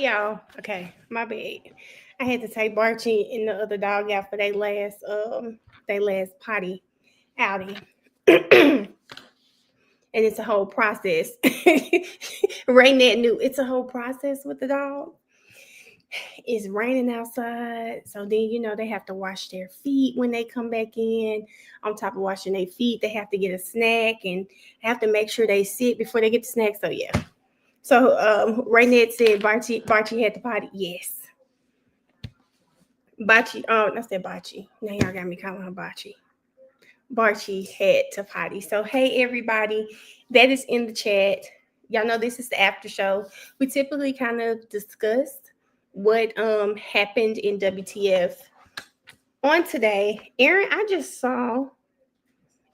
Hey y'all. Okay, my bad. I had to take Barchi and the other dog out for they last potty outing. And it's a whole process. Raynette knew it's a whole process with the dog. It's raining outside, so then they have to wash their feet when they come back in. On top of washing their feet, they have to get a snack and have to make sure they sit before they get the snack. So yeah. So Raynette said Barchi had the potty. Yes. Bachi, I said Bachi. Now y'all got me calling her Bachi. Barchi had to potty. So hey everybody, that is in the chat. Y'all know this is the after show. We typically kind of discuss what happened in WTF on today. Aaron, I just saw, and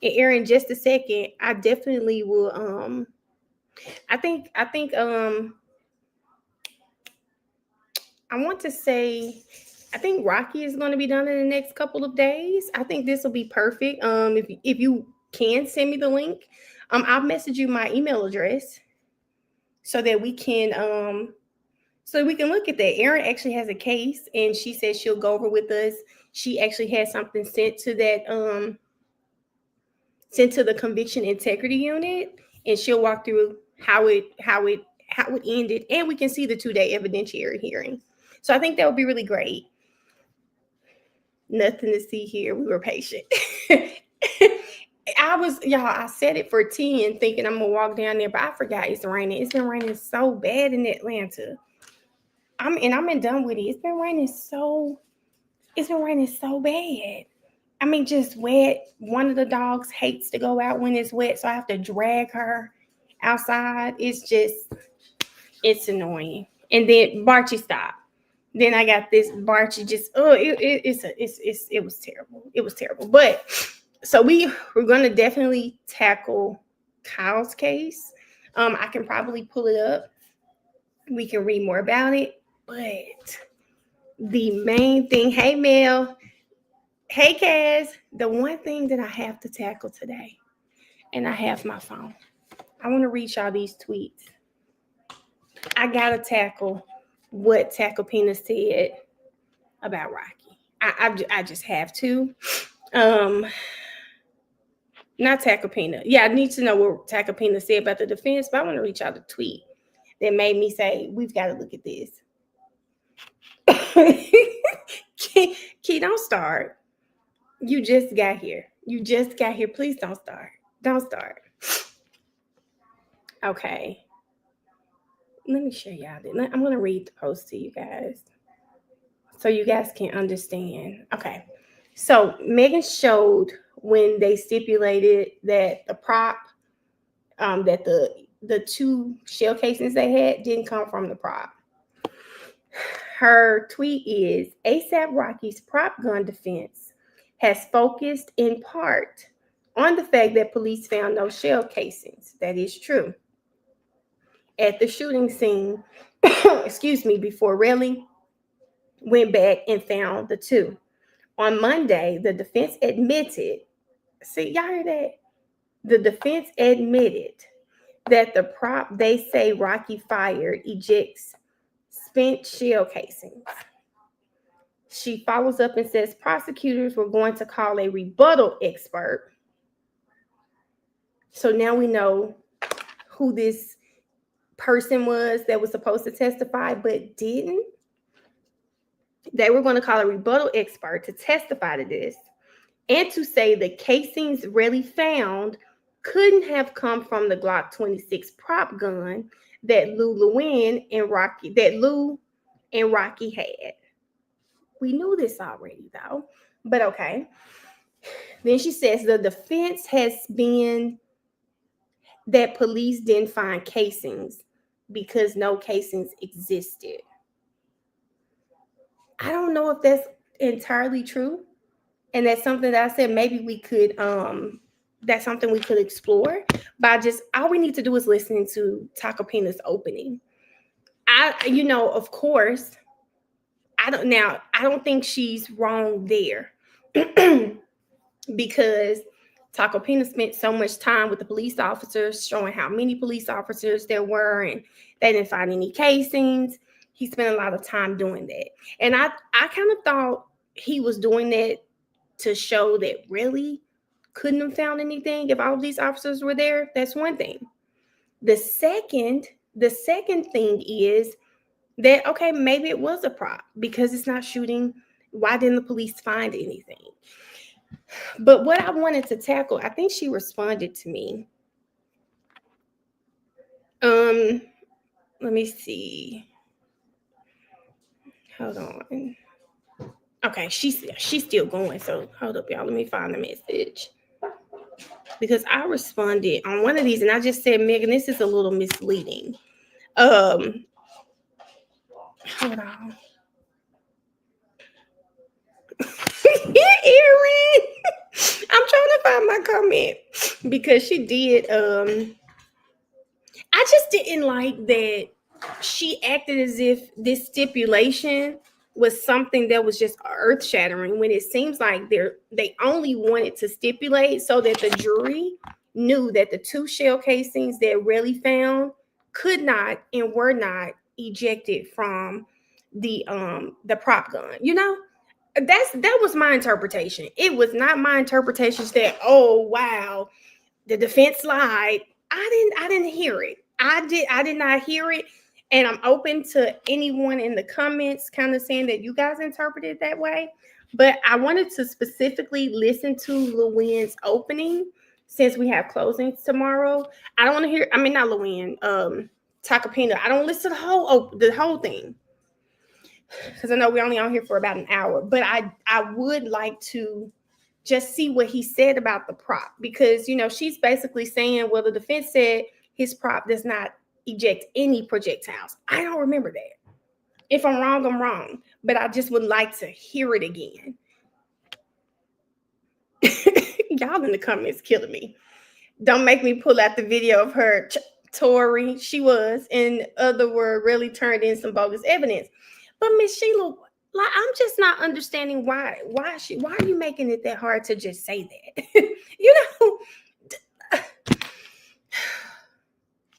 Aaron, just a second, I definitely will I think I want to say I think Rocky is going to be done in the next couple of days. I think this will be perfect. If you can send me the link, I'll message you my email address so that we can look at that. Erin actually has a case, and she said she'll go over with us. She actually had something sent to the conviction integrity unit, and she'll walk through how it ended, and we can see the 2-day evidentiary hearing. So I think that would be really great. Nothing to see here. We were patient. I set it for 10 thinking I'm gonna walk down there, but I forgot it's raining. It's been raining so bad in Atlanta. I'm in done with it. It's been raining so bad. I mean, just wet. One of the dogs hates to go out when it's wet, so I have to drag her outside. It's annoying. And then Barchi stopped. Then I got this Barchi just it was terrible. It was terrible. But so we're gonna definitely tackle Kyle's case. I can probably pull it up. We can read more about it. But the main thing, hey Mel, hey Kaz, the one thing that I have to tackle today, and I have my phone. I want to read y'all these tweets. I gotta tackle what Tacopina said about Rocky. I just have to. Not Tacopina. Yeah, I need to know what Tacopina said about the defense, but I want to reach out a tweet that made me say, we've got to look at this. Key, don't start. You just got here. Please don't start. Don't start. Okay. Let me show y'all this. I'm going to read the post to you guys so you guys can understand. Okay. So Megan showed when they stipulated that the prop, that the 2 shell casings they had didn't come from the prop. Her tweet is, ASAP Rocky's prop gun defense has focused in part on the fact that police found no shell casings. That is true. At the shooting scene, before Relly went back and found the 2. On Monday, the defense admitted, see, y'all hear that? The defense admitted that the prop they say Rocky fired ejects spent shell casings. She follows up and says prosecutors were going to call a rebuttal expert. So now we know who this person was that was supposed to testify but didn't. They were going to call a rebuttal expert to testify to this and to say the casings really found couldn't have come from the Glock 26 prop gun that Lou and Rocky had. We knew this already though, but okay. Then she says the defense has been that police didn't find casings because no casings existed. I don't know if that's entirely true. And that's something that I said maybe we could, that's something we could explore. But all we need to do is listen to Tacopina's opening. Of course, I don't think she's wrong there. Because Tacopina spent so much time with the police officers, showing how many police officers there were, and they didn't find any casings. he spent a lot of time doing that. And I kind of thought he was doing that to show that really couldn't have found anything if all of these officers were there. That's one thing. The second thing is that, okay, maybe it was a prop because it's not shooting. Why didn't the police find anything? But what I wanted to tackle, I think she responded to me. Let me see. Hold on. Okay, she's still going. So hold up, y'all. Let me find the message. Because I responded on one of these and I just said, Megan, this is a little misleading. Hold on. Erin, I'm trying to find my comment because she did. I just didn't like that she acted as if this stipulation was something that was just earth shattering when it seems like they only wanted to stipulate so that the jury knew that the 2 shell casings that really found could not and were not ejected from the prop gun. You know, that was my interpretation. It was not my interpretation that, oh wow, the defense lied. I didn't hear it. I did not hear it. And I'm open to anyone in the comments kind of saying that you guys interpreted it that way. But I wanted to specifically listen to Luann's opening since we have closings tomorrow. I don't want to hear, I mean, not Luann, Takapina. I don't listen to the whole thing because I know we're only on here for about an hour. But I would like to just see what he said about the prop because, you know, she's basically saying, well, the defense said his prop does not eject any projectiles. I don't remember that. If I'm wrong, I'm wrong. But I just would like to hear it again. Y'all in the comments killing me. Don't make me pull out the video of her, Tori. She was, in other words, really turned in some bogus evidence. But Miss Sheila, like, I'm just not understanding why are you making it that hard to just say that? You know,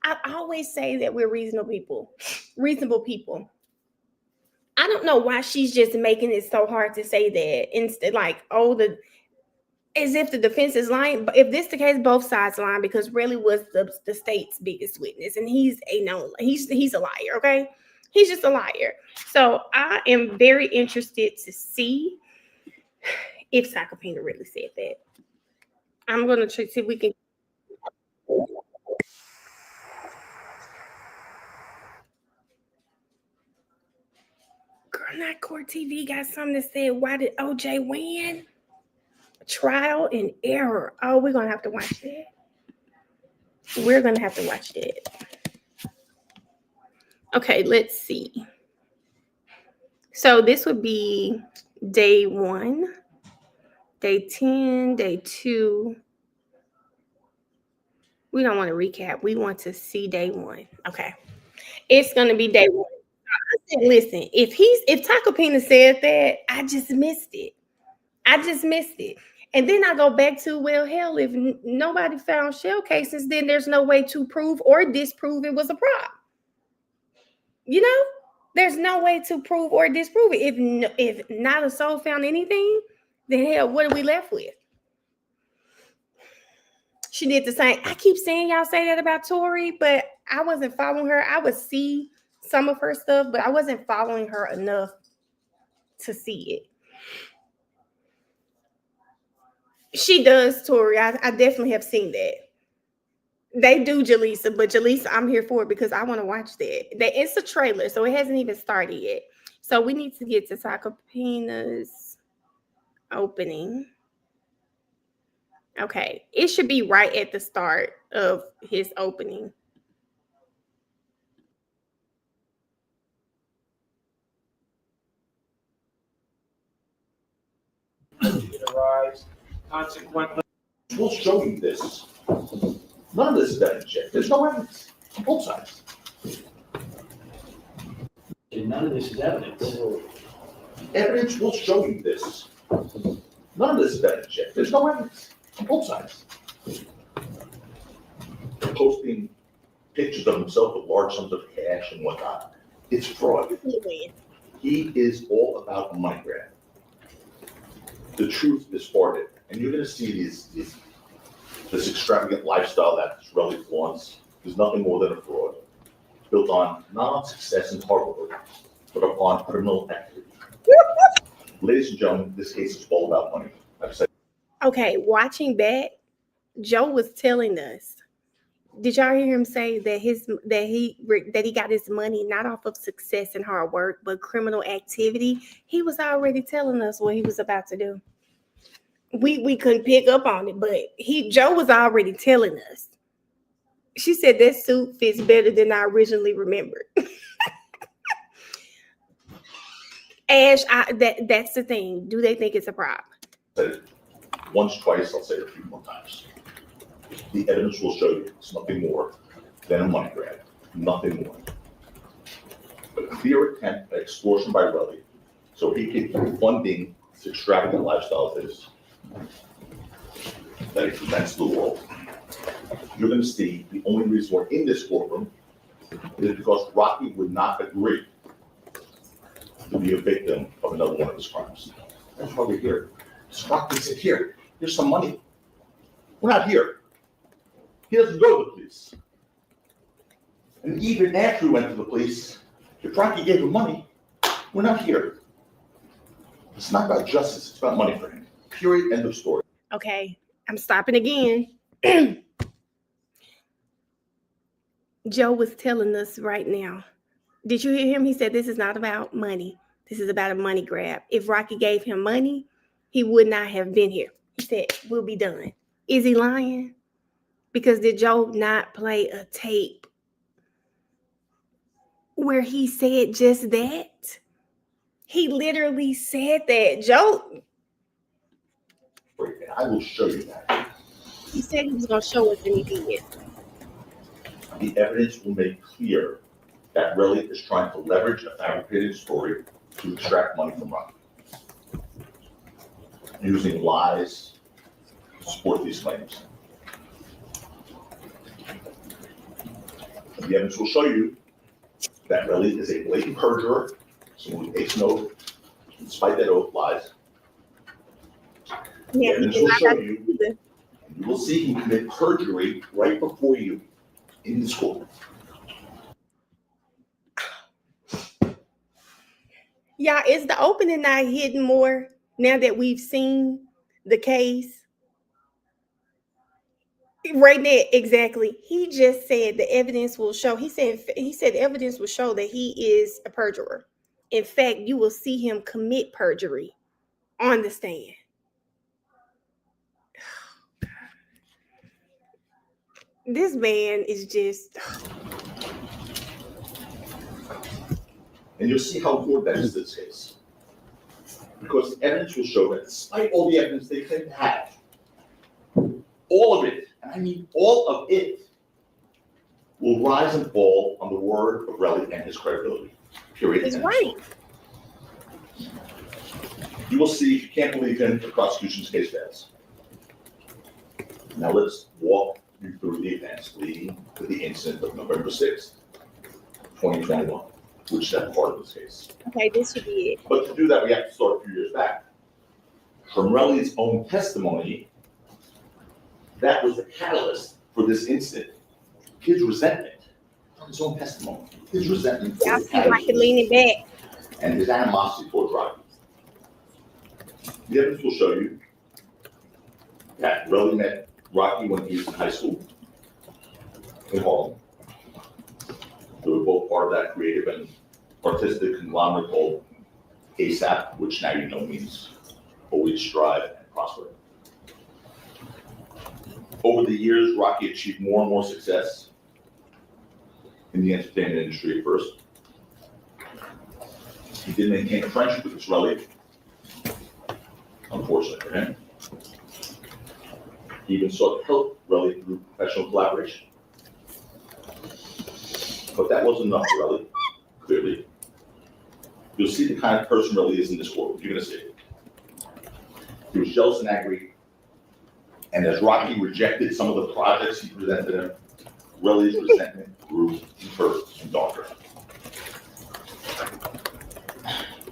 I always say that we're reasonable people. I don't know why she's just making it so hard to say that instead, like, as if the defense is lying. But if this the case, both sides lying because really was the state's biggest witness, and he's a liar. Okay, he's just a liar. So I am very interested to see if Sakapina really said that. I'm gonna try to see if we can. Girl, not Court TV got something that said, why did OJ win? Trial and error. Oh, we're gonna have to watch that. We're gonna have to watch that. Okay, let's see. So this would be day 1, day 10, day 2. We don't want to recap. We want to see day 1. Okay. It's gonna be day 1. I said, listen, if Takapina said that, I just missed it. And then I go back to, well, hell, if nobody found shell cases, then there's no way to prove or disprove it was a prop. You know, there's no way to prove or disprove it. If not a soul found anything, then hell, what are we left with? She did the same. I keep saying y'all say that about Tori, but I wasn't following her. I would see some of her stuff, but I wasn't following her enough to see it. She does, Tori. I definitely have seen that. They do, Jaleesa, but Jaleesa, I'm here for it because I want to watch that. It's a trailer, so it hasn't even started yet. So we need to get to Takapina's opening. Okay, it should be right at the start of his opening. It arrives. Consequently, we'll show you this. None of this is evidence yet. There's no evidence on both sides. None of this is evidence. Evidence will show you this. None of this is evidence yet. There's no evidence on both sides. They're posting pictures of themselves with large sums of cash and whatnot. It's fraud. Win. He is all about money grab. The truth is farted, and you're going to see this extravagant lifestyle that Israeli flaunts. There's nothing more than a fraud, built on not on success and hard work, but upon criminal activity. Ladies and gentlemen, this case is all about money. I've said. Okay, watching back, Joe was telling us. Did y'all hear him say that he got his money not off of success and hard work, but criminal activity? He was already telling us what he was about to do. We couldn't pick up on it, but Joe was already telling us. She said that suit fits better than I originally remembered. Ash, that's the thing. Do they think it's a problem? Said it once, twice, I'll say it a few more times. The evidence will show you it's nothing more than a money grab. Nothing more. A clear attempt at extortion by Relly so he could keep funding this extravagant lifestyle of his that he presents to the world. You're going to see the only reason we're in this courtroom is because Rocky would not agree to be a victim of another one of his crimes. That's why we're here. So Rocky said, here's some money. We're not here. He doesn't go to the police. And even after he went to the police, if Rocky gave him money, we're not here. It's not about justice, it's about money for him. Period, end of story. Okay, I'm stopping again. Joe was telling us right now. Did you hear him? He said this is not about money. This is about a money grab. If Rocky gave him money, he would not have been here. He said, we'll be done. Is he lying? Because did Joe not play a tape where he said just that? He literally said that. Joe. I will show you that. He said he was going to show us, and he did. The evidence will make clear that Relly is trying to leverage a fabricated story to extract money from Rocky, using lies to support these claims. The evidence will show you that Relly is a blatant perjurer, someone who takes an oath, despite that oath lies. The evidence will show you, and you will see him commit perjury right before you in this court. Yeah, is the opening not hidden more now that we've seen the case? Right there, exactly. He just said the evidence will show. He said the evidence will show that he is a perjurer. In fact, you will see him commit perjury on the stand. This man is just. And you'll see how important that is to this case. Because the evidence will show that despite all the evidence they claim to have, all of it, and I mean all of it, will rise and fall on the word of Relly and his credibility. Period. He's right. You will see, if you can't believe him, the prosecution's case fails. Now let's walk you through the events leading to the incident of November 6th, 2021, which is that part of this case. Okay, this should be it. But to do that, we have to start a few years back. From Relly's own testimony, that was the catalyst for this incident. His resentment, from his own testimony, his resentment. Yeah, I see like leaning back. And his animosity towards Rocky. The evidence will show you that Relly met Rocky when he was in high school in Harlem. They were both part of that creative and artistic conglomerate called ASAP, which now you know means always strive and prosper. Over the years, Rocky achieved more and more success in the entertainment industry at first. He did maintain a friendship with Relly, unfortunately for him. He even sought to help Relly through professional collaboration. But that wasn't enough for Relly, clearly. You'll see the kind of person Relly is in this court. You're going to see it. He was jealous and angry. And as Rocky rejected some of the projects he presented him, Relly's resentment grew deeper and darker.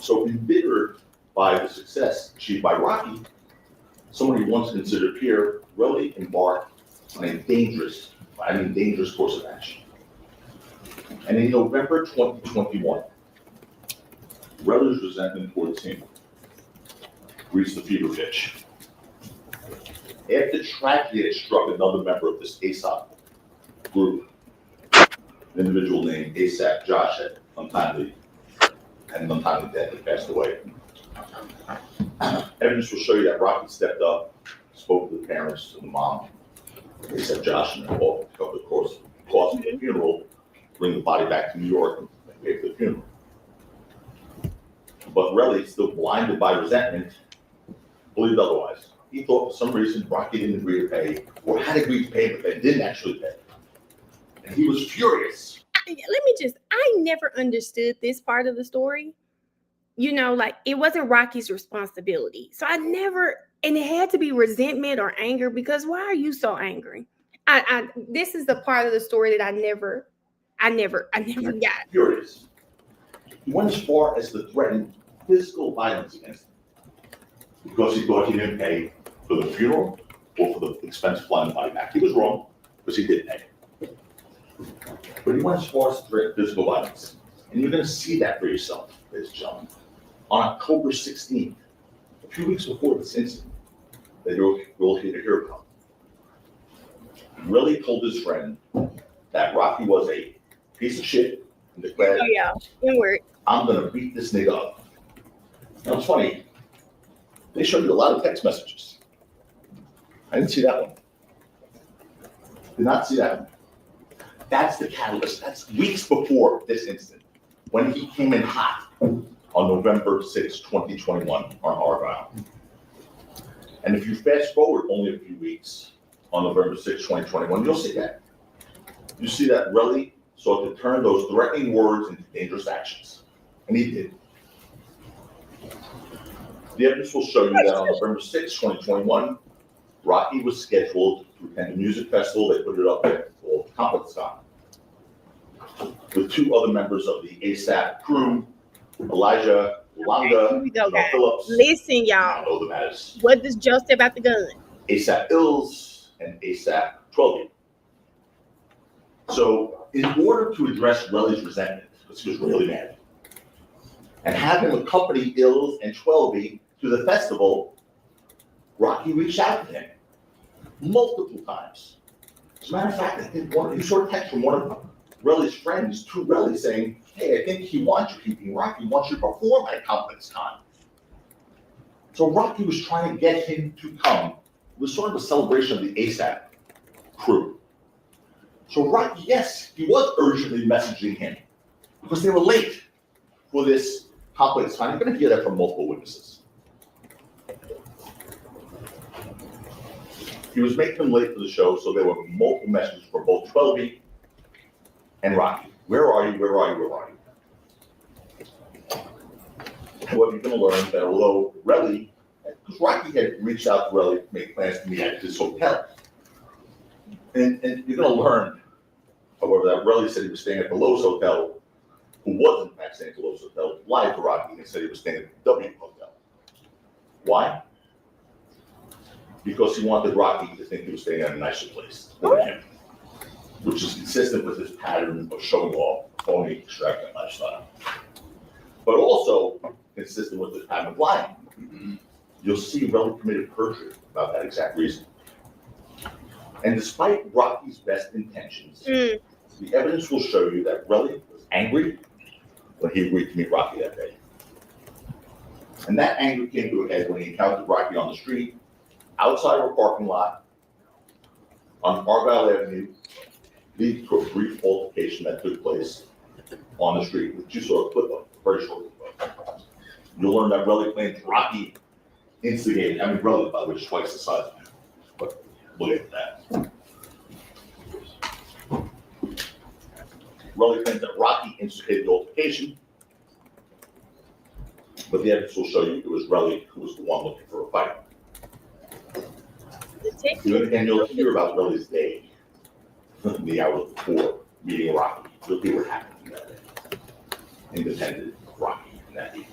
So embittered by the success achieved by Rocky, someone he once considered peer really embarked on a dangerous course of action. And in November 2021, Relly's resentment towards him reached the fever pitch. After tragedy had struck another member of this ASAP group, an individual named ASAP Josh had untimely death, he passed away. Evidence will show you that Rocky stepped up, spoke to the parents, to the mom, ASAP Josh, and all covered the cost of the funeral, bring the body back to New York and pay for the funeral. But Relly, still blinded by resentment, believed otherwise. He thought for some reason Rocky didn't agree to pay, or had agreed to pay, but they didn't actually pay. And he was furious. I never understood this part of the story. You know, like it wasn't Rocky's responsibility. So and it had to be resentment or anger, because why are you so angry? This is the part of the story that I never got. Furious. He went as far as to threaten physical violence against him because he thought he didn't pay for the funeral or for the expense of flying the body back. He was wrong, because he did pay. But he went as far as to threaten physical violence. And you're going to see that for yourself, ladies and gentlemen. On October 16th, a few weeks before this incident that you'll hear about, Relly told his friend that Rocky was a piece of shit and declared, I'm going to beat this nigga up. Now, it's funny. They showed you a lot of text messages. I didn't see that one. Did not see that one. That's the catalyst. That's weeks before this incident, when he came in hot on November 6, 2021 on Argyle. And if you fast forward only a few weeks on November 6, 2021, you'll see that. You see that Relly sought to turn those threatening words into dangerous actions. And he did. The evidence will show you that on November 6, 2021, Rocky was scheduled to attend a music festival. They put it up there called Complex with two other members of the ASAP crew, Elijah Langa, Here we go, guys. Phillips. Listen, y'all. Know them as What does Joe say about the gun? ASAP Ills and ASAP 12. So, in order to address Relly's resentment, because he was really mad, and have him accompany Ills and 12 to the festival, Rocky reached out to him multiple times. As a matter of fact, I think he saw a text from one of Relly's friends to Relly saying, hey, I think he wants you, Rocky wants you to perform at Complex Con. So Rocky was trying to get him to come. It was sort of a celebration of the ASAP crew. So Rocky, yes, he was urgently messaging him because they were late for this Complex Con. You're going to hear that from multiple witnesses. He was making them late for the show, so there were multiple messages from both 12 and Rocky. Where are you? Where are you? Where are you? However, you're going to learn that although Relly, because Rocky had reached out to Relly to make plans to meet at his hotel. And you're going to learn, however, that Relly said he was staying at the Lowe's Hotel, who wasn't in fact staying at the Lowe's Hotel, lied to Rocky and said he was staying at the W Hotel. Why? Because he wanted Rocky to think he was staying at a nicer place than him, which is consistent with his pattern of showing off, phony, extravagant lifestyle. But also consistent with his pattern of lying. You'll see Relly committed perjury about that exact reason. And despite Rocky's best intentions, the evidence will show you that Relly was angry when he agreed to meet Rocky that day. And that anger came to a head when he encountered Rocky on the street, outside of a parking lot, on Argyle Avenue, leading to a brief altercation that took place on the street, which you saw a clip of, a very short clip of. You'll learn that Relly claims Rocky instigated, Relly, by the way, is twice the size of him, but look at that. Relly claims that Rocky instigated the altercation, but the evidence will show you it was Relly who was the one looking for a fight. And you'll hear about Relly's day, the hours before meeting Rocky. You'll hear what happened that day. Independent of Rocky that day.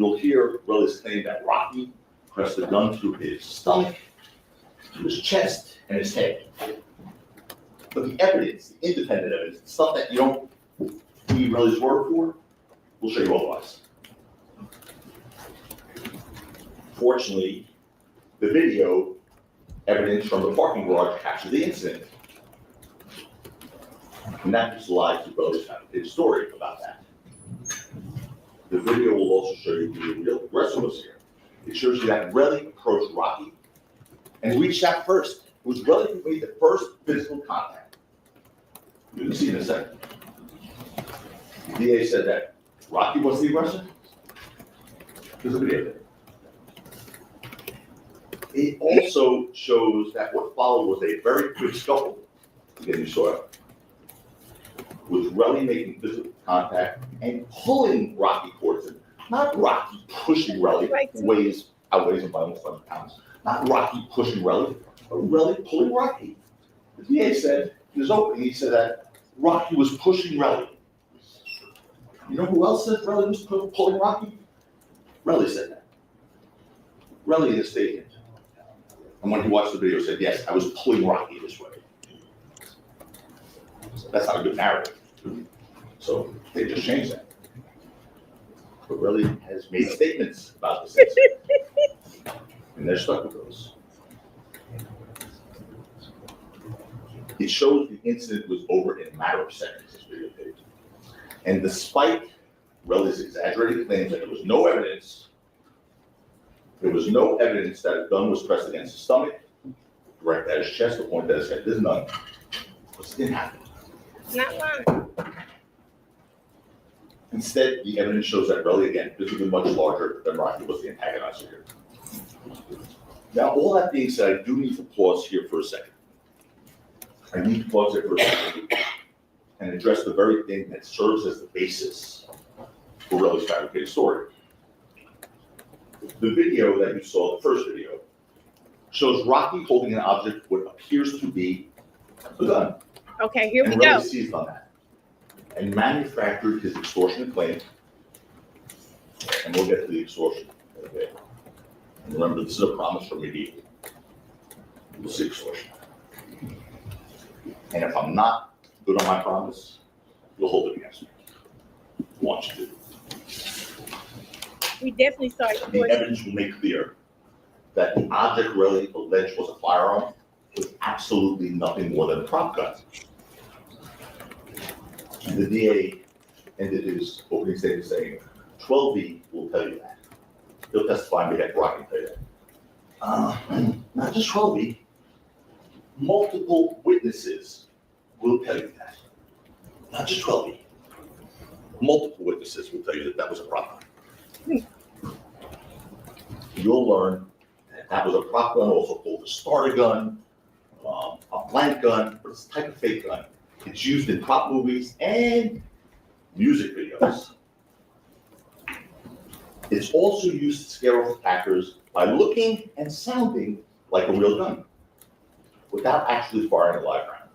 you'll hear Relly's claim that Rocky pressed the gun through his stomach, to his chest, and his head. But the evidence, the independent evidence, stuff that you don't need Relly's word for, will show you otherwise. Fortunately, the video evidence from the parking garage captured the incident. And that just lies to Relly's fabricated story about that. The video will also show you who the real aggressor was here. It shows you that Relly approached Rocky and reached out first. It was Relly who made the first physical contact. You can see in a second. The DA said that Rocky was the aggressor. There's a video there. It also shows that what followed was a very quick scuffle. Again, you saw it. With Relly making physical contact and pulling Rocky towards him. Not Rocky pushing Relly, who outweighs him by almost 100 pounds. Not Rocky pushing Relly, but Relly pulling Rocky. The DA said in his opening, he said that Rocky was pushing Relly. You know who else said Relly was pulling Rocky? Relly said that. Relly in his statement. And when he watched the video, said, yes, I was pulling Rocky this way. That's not a good narrative. So they just changed that. But Relly has made statements about this incident. And they're stuck with those. It shows the incident was over in a matter of seconds, this videotape. And despite Relly's exaggerated claims that there was no evidence that a gun was pressed against his stomach, directed at his chest, or pointed at his head. There's none. This didn't happen. Not lying. Instead, the evidence shows that Relly, again, physically much larger than Rocky, was the antagonizer here. Now, all that being said, I do need to pause here for a second. I need to pause there for a second and address the very thing that serves as the basis for Relly's fabricated story. The video that you saw, the first video, shows Rocky holding an object what appears to be a gun. Okay, here we And go. Relly seized on that and manufactured his extortion claim. And we'll get to the extortion. Okay. And remember, this is a promise from me. We'll see extortion. And if I'm not good on my promise, you'll hold it against me. I want you to. We definitely saw The extortion. evidence will make clear that the object Relly alleged was a firearm was absolutely nothing more than a prop gun. And the DA ended his opening statement saying, 12B will tell you that. He'll testify on behalf of Rocky and tell you that. Not just 12B. Multiple witnesses will tell you that. Not just 12B. Multiple witnesses will tell you that that was a prop gun. You'll learn that that was a prop gun, also called a starter gun, a blank gun, but it's a type of fake gun. It's used in prop movies and music videos. It's also used to scare off attackers by looking and sounding like a real gun, without actually firing a live round.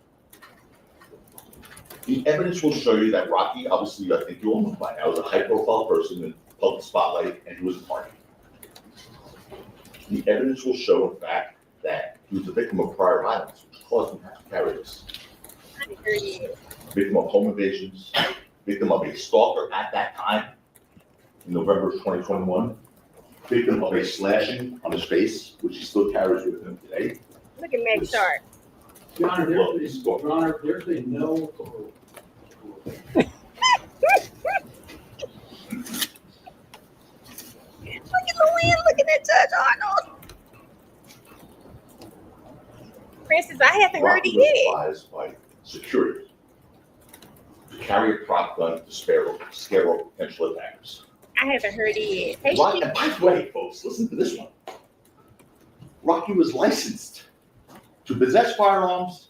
The evidence will show you that Rocky, obviously, I think you all know by now, is a high-profile person in the public spotlight, and he was a target. The evidence will show, in fact, that he was a victim of prior violence, which caused him to have to carry this. Victim of home invasions, victim of a stalker at that time, in November of 2021, victim of a slashing on his face, which he still carries with him today. Look at Meg Sharp. Your Honor, there's been no. Look at Luann looking at Judge Arnold. Princess, I haven't heard it Rocky was yet. advised by security to carry a prop gun to scare off potential attackers. I haven't heard it yet. Hey, Rocky, and by the way, folks, listen to this one. Rocky was licensed to possess firearms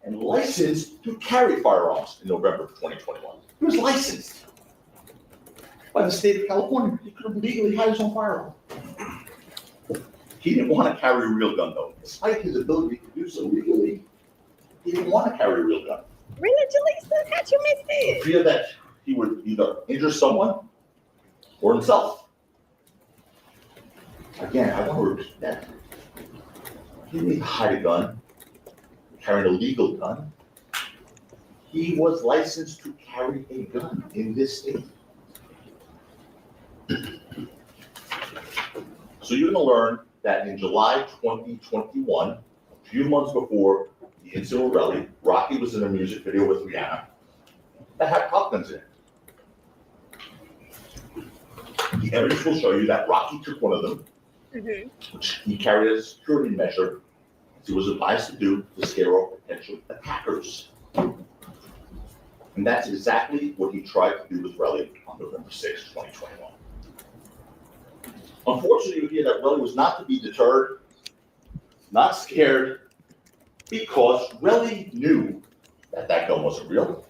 and licensed to carry firearms in November of 2021. He was licensed by the state of California. He could have legally had his own firearm. He didn't want to carry a real gun, though. Despite his ability to do so legally, he didn't want to carry a real gun. really, Jaleesa? How'd you miss For this? fear that he would either injure someone or himself. Again, I want to repeat that. He didn't hide a gun, carry an illegal gun. He was licensed to carry a gun in this state. So you're going to learn that in July 2021, a few months before the incident with Relly, Rocky was in a music video with Rihanna that had pop guns in it. The evidence will show you that Rocky took one of them, which he carried as a security measure, as he was advised to do to scare off potential attackers. And that's exactly what he tried to do with Relly on November 6, 2021. Unfortunately, you hear that Relly was not to be deterred, not scared, because Relly knew that that gun wasn't real.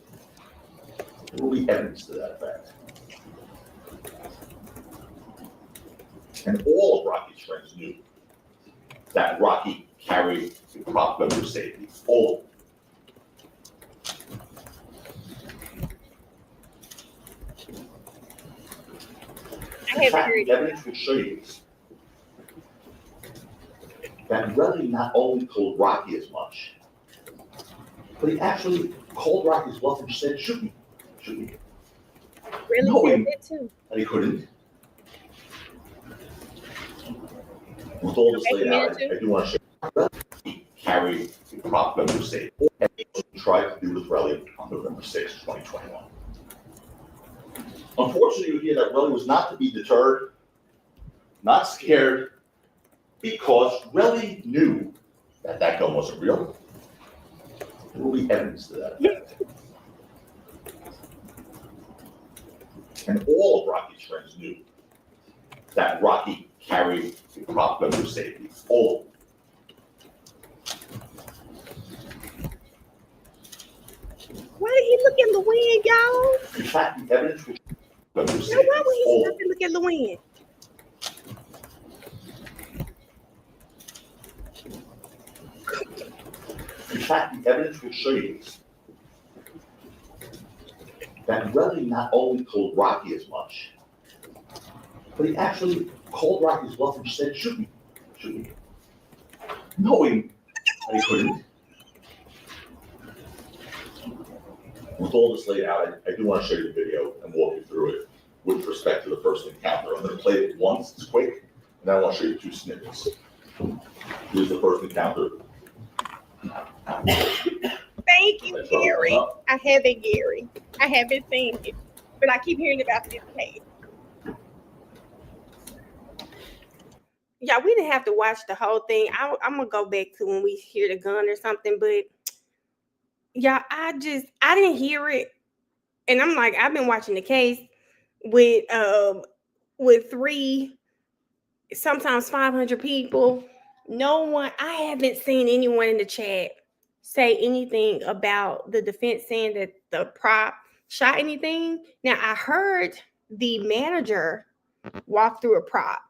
There will be evidence to that effect. And all of Rocky's friends knew that Rocky carried a prop gun for safety. All of them. In fact, the evidence will show you this. That Relly not only told Rocky as much, but he actually called Rocky's bluff and said, shoot me. Really knowing said that too. that he couldn't. With all this laid out, I do want to show you he carried a prop gun for safety. And he tried to do with Relly on November 6, 2021. Unfortunately, you hear that Relly was not to be deterred, not scared, because Relly knew that that gun wasn't real. There will be evidence to that effect. And all of Rocky's friends knew that Rocky carried a prop gun for safety. All of them. Why did he look in the wind, y'all? In fact, the evidence will Now, why would he stop and look at the wind? In fact, the evidence will show you this. That Relly not only told Rocky as much, but he actually called Rocky's bluff and said, shoot me. Knowing that he couldn't. With all this laid out, I do want to show you the video and walk you through it with respect to the first encounter. I'm going to play it once, it's quick, and then I want to show you two snippets. Here's the first encounter. Thank you, Gary. I haven't, Gary. I haven't seen it, but I keep hearing about this case. Yeah, we didn't have to watch the whole thing. I'm gonna go back to when we hear the gun or something, but yeah, I didn't hear it, and I'm like, I've been watching the case with 3, sometimes 500 people. No one, I haven't seen anyone in the chat say anything about the defense saying that the prop shot anything. Now, I heard the manager walk through a prop.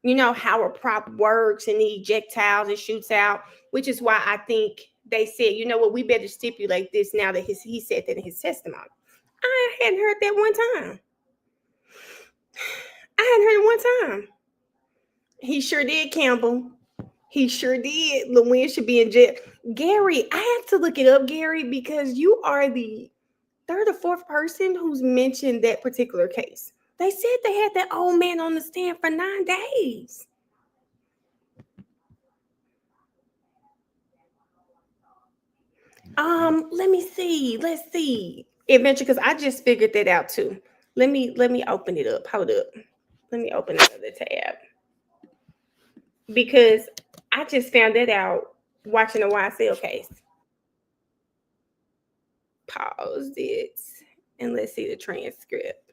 You know how a prop works and the ejectiles and shoots out, which is why I think they said, you know what, we better stipulate this now that he said that in his testimony. I hadn't heard that one time. He sure did, Campbell. He sure did. LaWynn should be in jail. Gary, I have to look it up, Gary, because you are the third or fourth person who's mentioned that particular case. They said they had that old man on the stand for 9 days. Let me see. Let's see. Adventure, because I just figured that out too. Let me open it up. Hold up. Let me open another tab. Because I just found that out watching a YSL case. Pause it and let's see the transcript.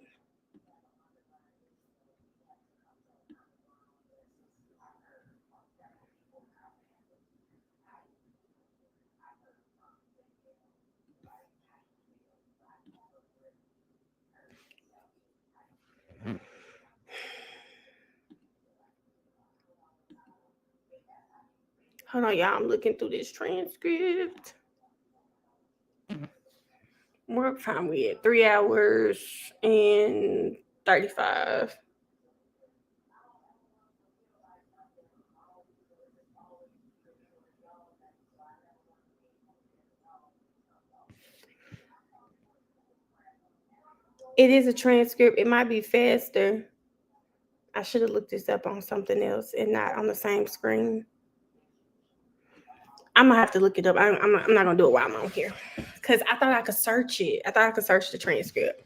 Hold on, y'all. I'm looking through this transcript. What time we at? 3 hours and 35. It is a transcript. It might be faster. I should have looked this up on something else and not on the same screen. I'm gonna have to look it up. I'm not gonna do it while I'm on here because I thought I could search it. I thought I could search the transcript.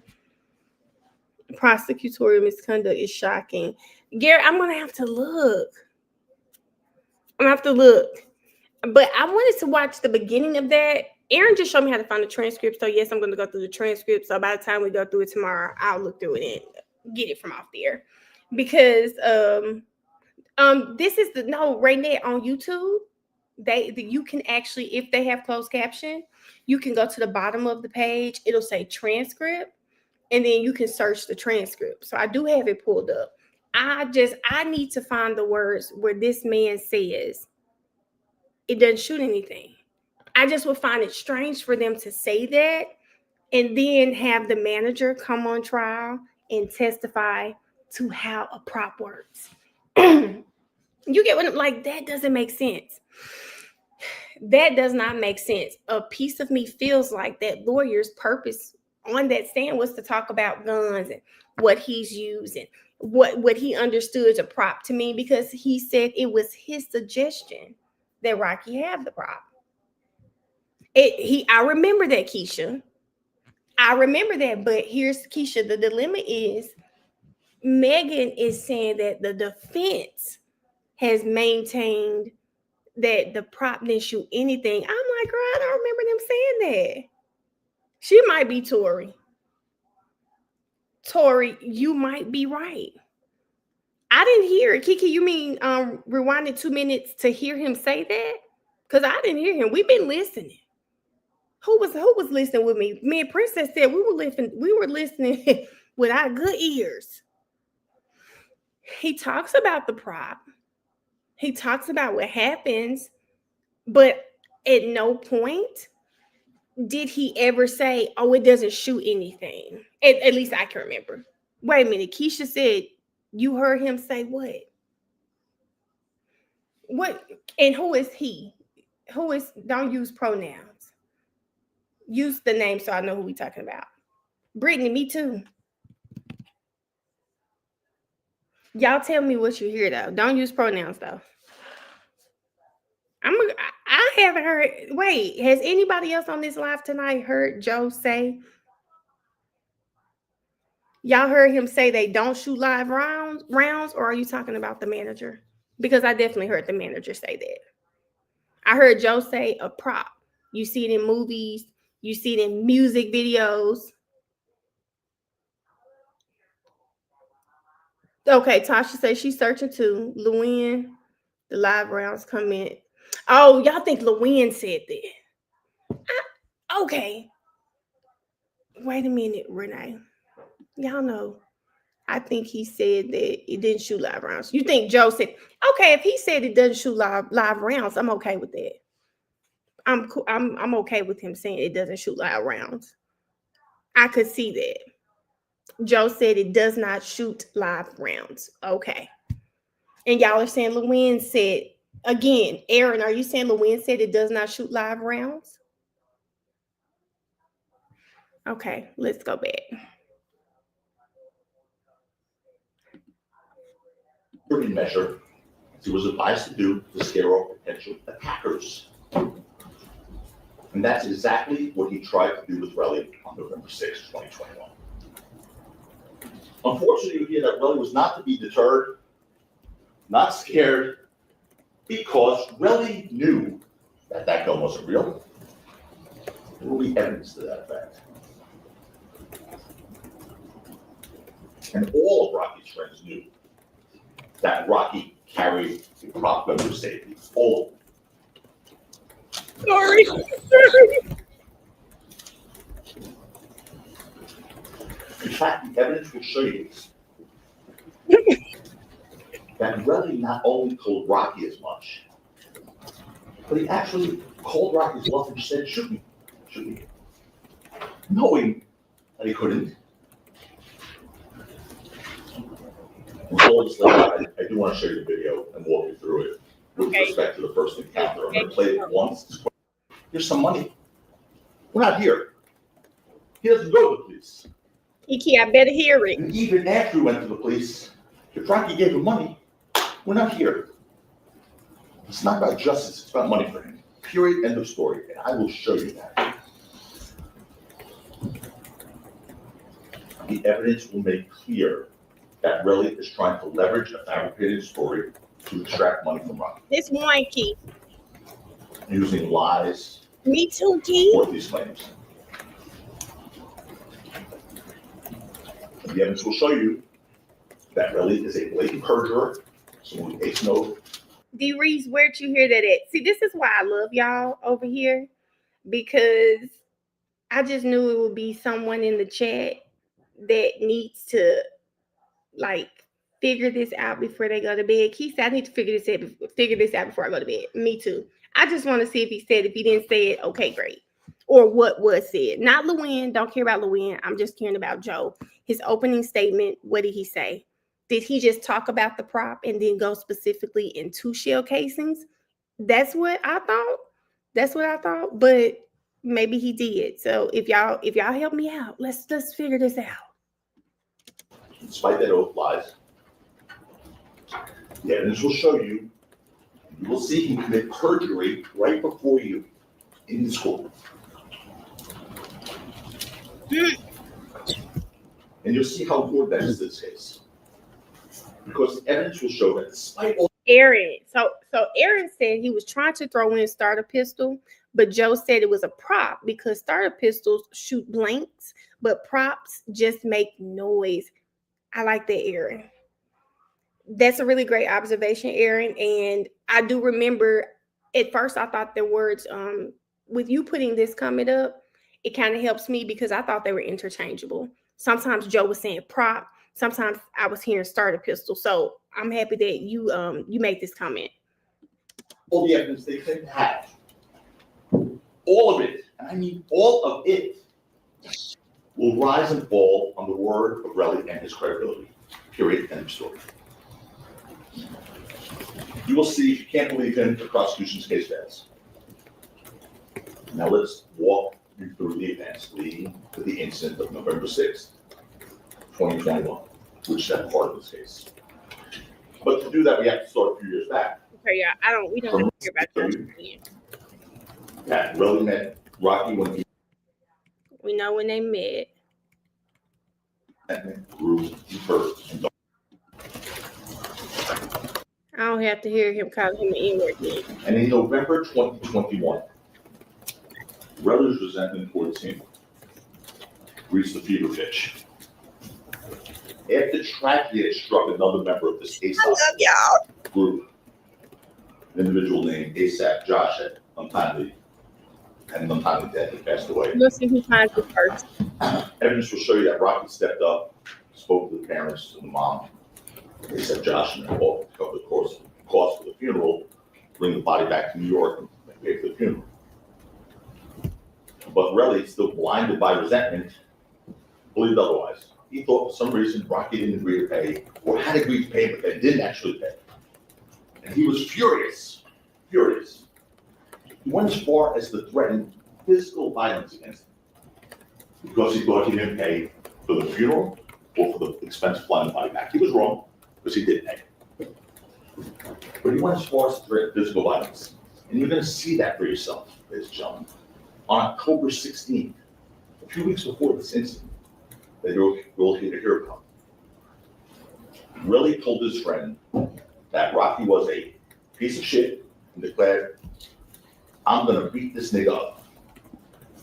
Prosecutorial misconduct is shocking. Gary, I'm gonna have to look. I'm gonna have to look. But I wanted to watch the beginning of that. Aaron just showed me how to find the transcript. So yes, I'm gonna go through the transcript. So by the time we go through it tomorrow, I'll look through it and get it from off there. Because this is right there on YouTube. You can actually, if they have closed caption, you can go to the bottom of the page. It'll say transcript, and then you can search the transcript. So I do have it pulled up. I need to find the words where this man says it doesn't shoot anything. I just would find it strange for them to say that and then have the manager come on trial and testify to how a prop works. You get what I'm like? That doesn't make sense. That does not make sense. A piece of me feels like that lawyer's purpose on that stand was to talk about guns and what he's using, what he understood as a prop to me, because he said it was his suggestion that Rocky have the prop. I remember that, Keisha. I remember that, but here's Keisha. The dilemma is Megan is saying that the defense has maintained that the prop didn't shoot anything. I'm like, girl, I don't remember them saying that. She might be Tori. Tori, you might be right. I didn't hear it. Kiki, you mean rewinded 2 minutes to hear him say that? Because I didn't hear him. We've been listening. Who was listening with me? Me and Princess said we were listening with our good ears. He talks about the prop. He talks about what happens, but at no point did he ever say, oh, it doesn't shoot anything. At least I can remember. Wait a minute. Keisha said, you heard him say what? What? And who is he? Don't use pronouns. Use the name so I know who we're talking about. Brittany, me too. Y'all tell me what you hear, though. Don't use pronouns, though. I haven't heard. Wait, has anybody else on this live tonight heard Joe say? Y'all heard him say they don't shoot live rounds, or are you talking about the manager? Because I definitely heard the manager say that. I heard Joe say a prop. You see it in movies. You see it in music videos. Okay, Tasha says she's searching too. Luann, the live rounds comment. Oh, y'all think Luann said that? Okay. Wait a minute, Renee. Y'all know. I think he said that it didn't shoot live rounds. You think Joe said, okay, if he said it doesn't shoot live rounds, I'm okay with that. I'm cool. I'm okay with him saying it doesn't shoot live rounds. I could see that. Joe said it does not shoot live rounds. Okay. And y'all are saying Luann said, again, Aaron, are you saying Luann said it does not shoot live rounds? Okay, let's go back. Measure he was advised to do to scare off potential attackers. And that's exactly what he tried to do with Relly on November 6, 2021. Unfortunately, we hear that Relly was not to be deterred, not scared, because Relly knew that that gun wasn't real. There will be evidence to that fact. And all of Rocky's friends knew that Rocky carried the prop gun for safety. All of them. Sorry. In fact, the evidence will show you that Relly not only told Rocky as much, but he actually called Rocky's bluff and said, shoot me, knowing that he couldn't. Before this later, I do want to show you the video and walk you through it with respect to the first encounter. I'm going to play it once. Here's some money. We're not here. He doesn't go to the police. Kiki, I better hear it. And even after we went to the police, if Rocky gave him money, we're not here. It's not about justice, it's about money for him. Period, end of story. And I will show you that. The evidence will make clear that Relly is trying to leverage a fabricated story to extract money from Rocky. This one, Keith. Using lies Me too, Keith. for these claims. The evidence will show you that Relly is a blatant perjurer, someone who takes no. D. Reese, where'd you hear that at? See, this is why I love y'all over here, because I just knew it would be someone in the chat that needs to like figure this out before they go to bed. Keith said, I need to figure this out before I go to bed. Me too. I just want to see if he said, if he didn't say it, okay, great. Or what was said. Not Lewin. Don't care about Lewin. I'm just caring about Joe. His opening statement, what did he say? Did he just talk about the prop and then go specifically into shell casings? That's what I thought. But maybe he did. So if y'all help me out, let's figure this out. Despite that oath lies, the evidence will show you, and you will see him commit perjury right before you in the school. And you'll see how important that is in this case. Because the evidence will show that despite all Aaron. So Aaron said he was trying to throw in starter pistol, but Joe said it was a prop because starter pistols shoot blanks, but props just make noise. I like that, Aaron. That's a really great observation, Aaron. And I do remember at first I thought the words, with you putting this comment up, it kind of helps me because I thought they were interchangeable. Sometimes Joe was saying prop. Sometimes I was hearing starter pistol. So I'm happy that you made this comment. all the evidence they claim to have, all of it, and I mean all of it, will rise and fall on the word of Relly and his credibility. Period. End of story. You will see if you can't believe him, the prosecution's case fails. Now let's walk you through the events leading to the incident of November 6th, 2021, which is that part of this case. But to do that, we have to start a few years back. Okay, yeah, we don't have to hear about that again. That Relly met Rocky when he We know when they met. grew deeper and darker. I don't have to hear him calling him the N-word again. And in November 2021, Relly's resentment towards him reached the fever pitch. After tragedy had struck another member of this ASAP group, an individual named ASAP Josh had untimely death. He passed away. Let's see who finds it first. Evidence will show you that Rocky stepped up, spoke to the parents and the mom. ASAP Josh and covered the cost for the funeral, bring the body back to New York and pay for the funeral. But Relly, still blinded by resentment, believed otherwise. He thought for some reason Rocky didn't agree to pay, or had agreed to pay, but they didn't actually pay. And he was furious. He went as far as to threaten physical violence against him because he thought he didn't pay for the funeral or for the expense of flying the body back. He was wrong because he did pay. But he went as far as to threaten physical violence. And you're going to see that for yourself, ladies and gentlemen. On October 16th, a few weeks before this incident, that you'll hear about. Relly told his friend that Rocky was a piece of shit and declared, I'm gonna beat this nigga up.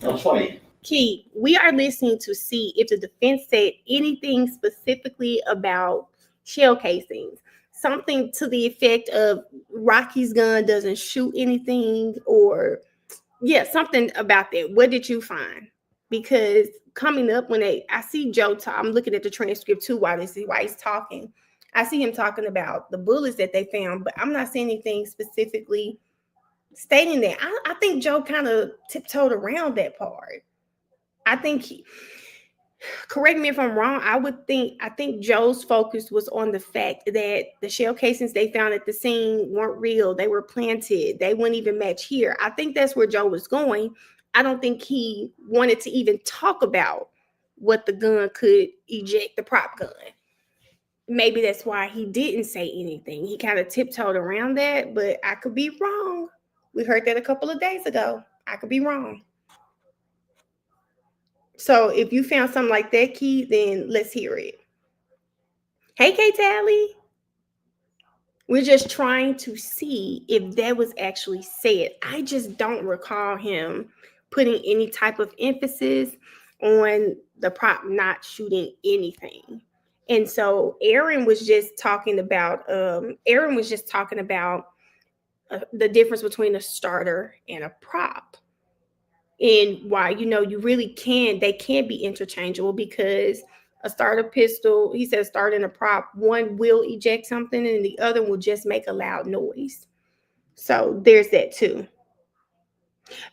Now it's funny. Key, we are listening to see if the defense said anything specifically about shell casings. Something to the effect of Rocky's gun doesn't shoot anything, or something about that. What did you find? Because coming up when I see Joe talk, I'm looking at the transcript too while he's talking. I see him talking about the bullets that they found, but I'm not seeing anything specifically stating that. I think Joe kind of tiptoed around that part. I think correct me if I'm wrong, I think Joe's focus was on the fact that the shell casings they found at the scene weren't real. They were planted. They wouldn't even match here. I think that's where Joe was going. I don't think he wanted to even talk about what the gun could eject, the prop gun. Maybe that's why he didn't say anything. He kind of tiptoed around that, but I could be wrong. We heard that a couple of days ago. I could be wrong. So if you found something like that, Key, then let's hear it. Hey, K-Tally. We're just trying to see if that was actually said. I just don't recall him putting any type of emphasis on the prop not shooting anything. And so Aaron was just talking about the difference between a starter and a prop. And why, you really they can be interchangeable, because a starter pistol, he said, starting a prop, one will eject something and the other will just make a loud noise. So there's that too.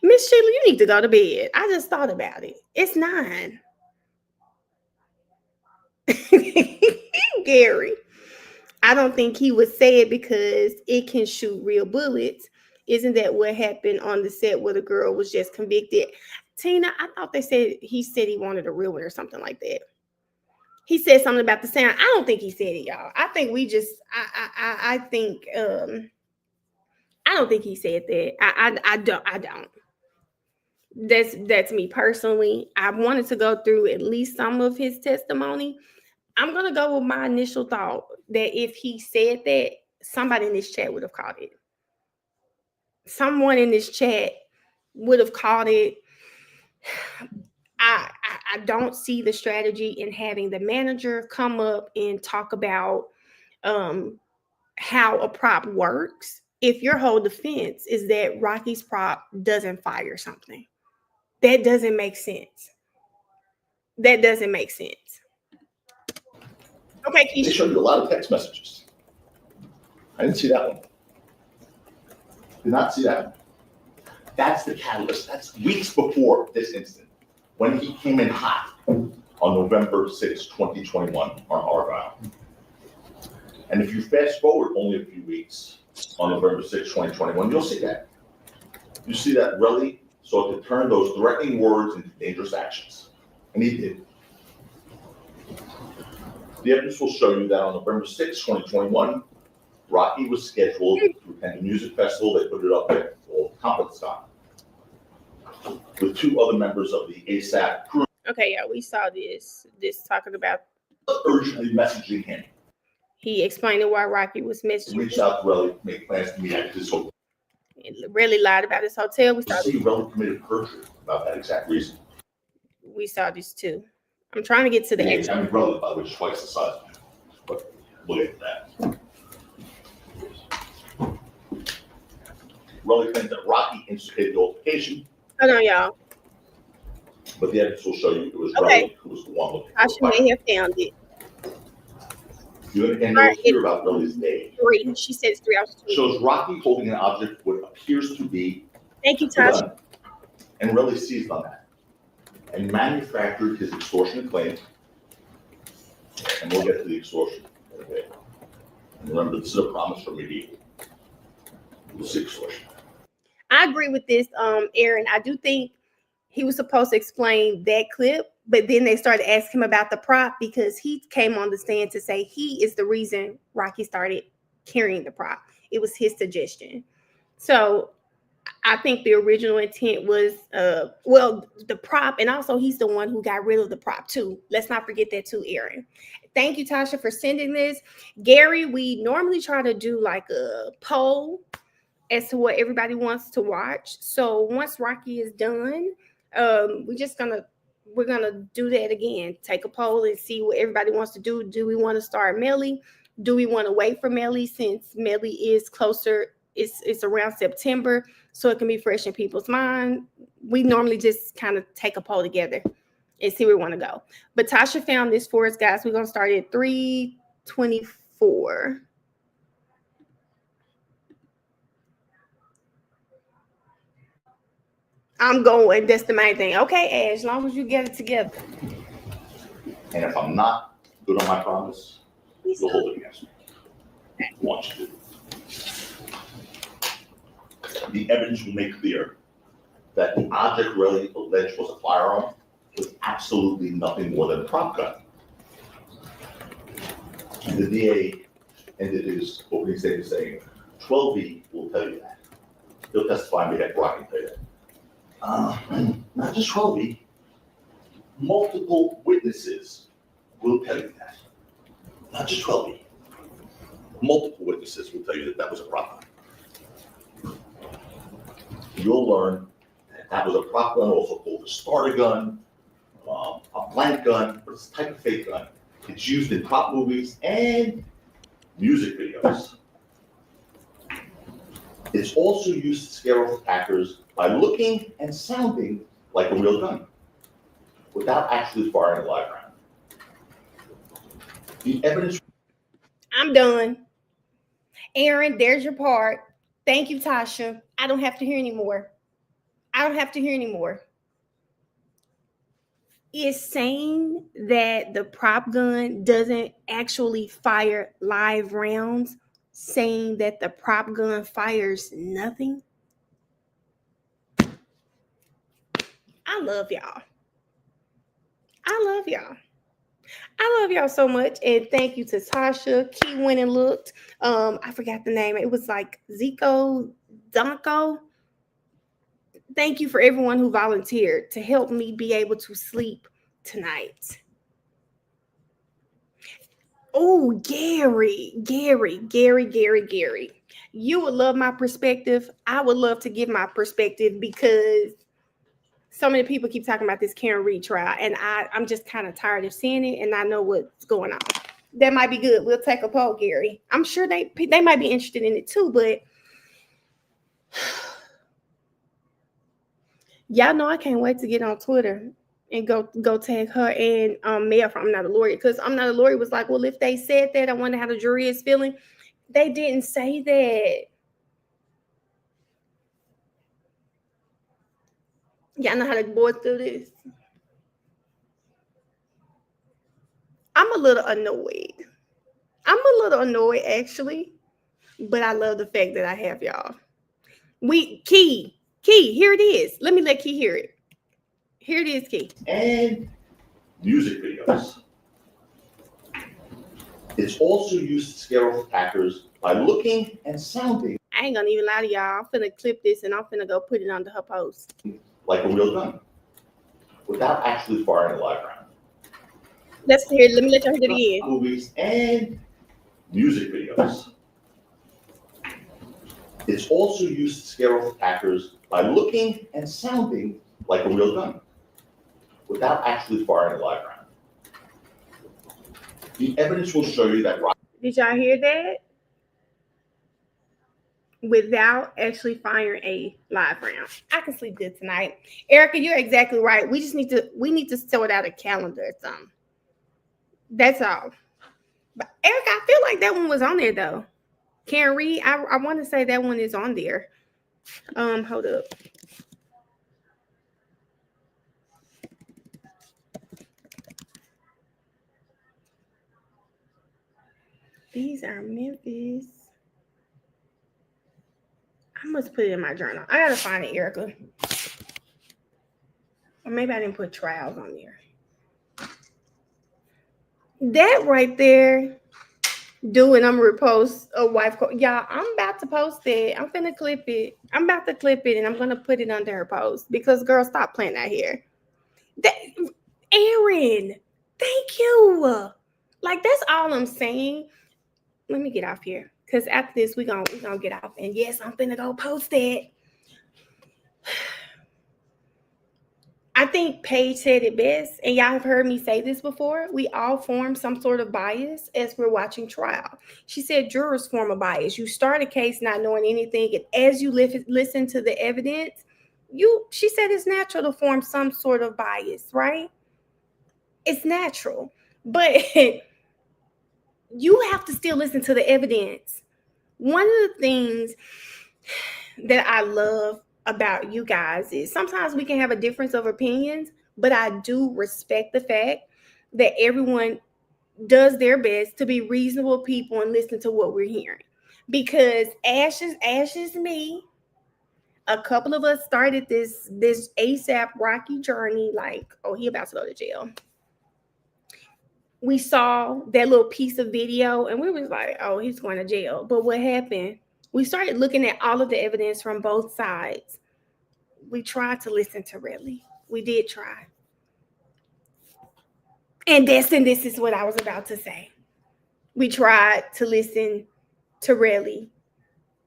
Miss Sheila, you need to go to bed. I just thought about it. It's 9. Gary, I don't think he would say it because it can shoot real bullets. Isn't that what happened on the set where the girl was just convicted? Tina, I thought he said he wanted a real one or something like that. He said something about the sound. I don't think he said it, y'all. I think I don't think he said that. I don't. That's me personally. I wanted to go through at least some of his testimony. I'm going to go with my initial thought that if he said that, somebody in this chat would have caught it. Someone in this chat would have caught it. I don't see the strategy in having the manager come up and talk about how a prop works if your whole defense is that Rocky's prop doesn't fire something. That doesn't make sense. Okay, They showed you a lot of text messages. I didn't see that one. Did not see that one. That's the catalyst. That's weeks before this incident, when he came in hot on November 6, 2021 on Argyle. And if you fast forward only a few weeks on November 6, 2021, you'll see that. You see that Relly sought to turn those threatening words into dangerous actions. And he did. The evidence will show you that on November 6, 2021, Rocky was scheduled to attend a music festival. They put it up at Old Complex Stop with 2 other members of the ASAP crew. Okay, yeah, we saw this talking about urgently messaging him. He explained why Rocky was messaging. Reached out to Relly, make plans to meet at his hotel. Really lied about his hotel. We see Relly committed perjury about that exact reason. We saw this too. I'm trying to get to the I mean, Relly, by the way, is twice the size of him. But look at that. Relly claims that Rocky instigated the altercation. Hold on, y'all. But the evidence will show you it was Okay. Relly who was the one looking. I should may have found it. You'll hear about Relly's day. 3. She said it's 3 hours. Shows Rocky holding an object what appears to be Thank you, a gun. Tasha. And Relly seized on that and manufactured his extortion claim. And we'll get to the extortion in a bit. And remember, this is a promise for medieval. We'll see extortion. I agree with this, Aaron. I do think he was supposed to explain that clip, but then they started asking him about the prop because he came on the stand to say he is the reason Rocky started carrying the prop. It was his suggestion. So I think the original intent was, the prop, and also he's the one who got rid of the prop too. Let's not forget that too, Aaron. Thank you, Tasha, for sending this. Gary, we normally try to do like a poll as to what everybody wants to watch. So once Rocky is done, we're gonna do that again. Take a poll and see what everybody wants to do. Do we want to start Melly? Do we want to wait for Melly since Melly is closer? It's around September, so it can be fresh in people's mind. We normally just kind of take a poll together and see where we want to go. But Tasha found this for us, guys. We're gonna start at 3:24. I'm going. That's the main thing. Okay, Ash, as long as you get it together. And if I'm not good on my promise, you'll hold it against me. I want you to. The evidence will make clear that the object Relly alleged was a firearm was absolutely nothing more than a prop gun. And the DA ended his opening statement saying, 12B will tell you that. He'll testify on behalf of Rocky and tell you that. Not just 12B, multiple witnesses will tell you that. Not just 12B. Multiple witnesses will tell you that that was a prop gun. You'll learn that that was a prop gun, also called a starter gun, a blank gun, but it's a type of fake gun. It's used in prop movies and music videos. It's also used to scare off attackers by looking and sounding like a real gun, without actually firing a live round. The evidence. I'm done. Aaron, there's your part. Thank you, Tasha. I don't have to hear anymore. I don't have to hear anymore. Is saying that the prop gun doesn't actually fire live rounds, saying that the prop gun fires nothing? I love y'all. I love y'all. I love y'all so much. And thank you to Tasha. Key went and looked. I forgot the name. It was like Zico Donko. Thank you for everyone who volunteered to help me be able to sleep tonight. Oh, Gary. You would love my perspective. I would love to give my perspective because so many people keep talking about this Karen Reed trial, and I'm just kind of tired of seeing it, and I know what's going on. That might be good. We'll take a poll, Gary. I'm sure they might be interested in it too, but y'all know I can't wait to get on Twitter and go tag her and Mel from I'm Not a Lawyer, because I'm Not a Lawyer was like, well, if they said that, I wonder how the jury is feeling. They didn't say that. Y'all know how to board through this. I'm a little annoyed. Actually, but I love the fact that I have y'all. Key, here it is. Let me let Key hear it. Here it is, Key. And music videos. It's also used to scare off attackers by looking and sounding. I ain't gonna even lie to y'all. I'm finna clip this and I'm finna go put it under her post. Like a real gun, without actually firing a live round. Let me let y'all hear it again. Movies and music videos. It's also used to scare off attackers by looking and sounding like a real gun, without actually firing a live round. The evidence will show you that. Did y'all hear that? Without actually firing a live round. I can sleep good tonight. Erica, you're exactly right. We need to sort out a calendar or something. That's all. But Erica, I feel like that one was on there though. Karen Reed, I want to say that one is on there. Hold up. These are Memphis. I must put it in my journal. I gotta find it, Erica. Or maybe I didn't put trials on there. That right there, doing, I'm gonna repost a wife code. Y'all, I'm about to post it. I'm finna clip it. I'm about to clip it and I'm gonna put it under her post because girl, stop playing that here. Aaron, thank you. Like, that's all I'm saying. Let me get off here. Because after this, we're gonna get off. And yes, I'm finna go post it. I think Paige said it best, and y'all have heard me say this before. We all form some sort of bias as we're watching trial. She said jurors form a bias. You start a case not knowing anything, and as you listen to the evidence, she said it's natural to form some sort of bias, right? It's natural. But you have to still listen to the evidence. One of the things that I love about you guys is sometimes we can have a difference of opinions, but I do respect the fact that everyone does their best to be reasonable people and listen to what we're hearing. Because Ash is me. a couple of us started this ASAP Rocky journey, like, oh, he about to go to jail. We saw that little piece of video and we was like, oh, he's going to jail. But what happened? We started looking at all of the evidence from both sides. We tried to listen to Relly. We did try. And this is what I was about to say. We tried to listen to Relly.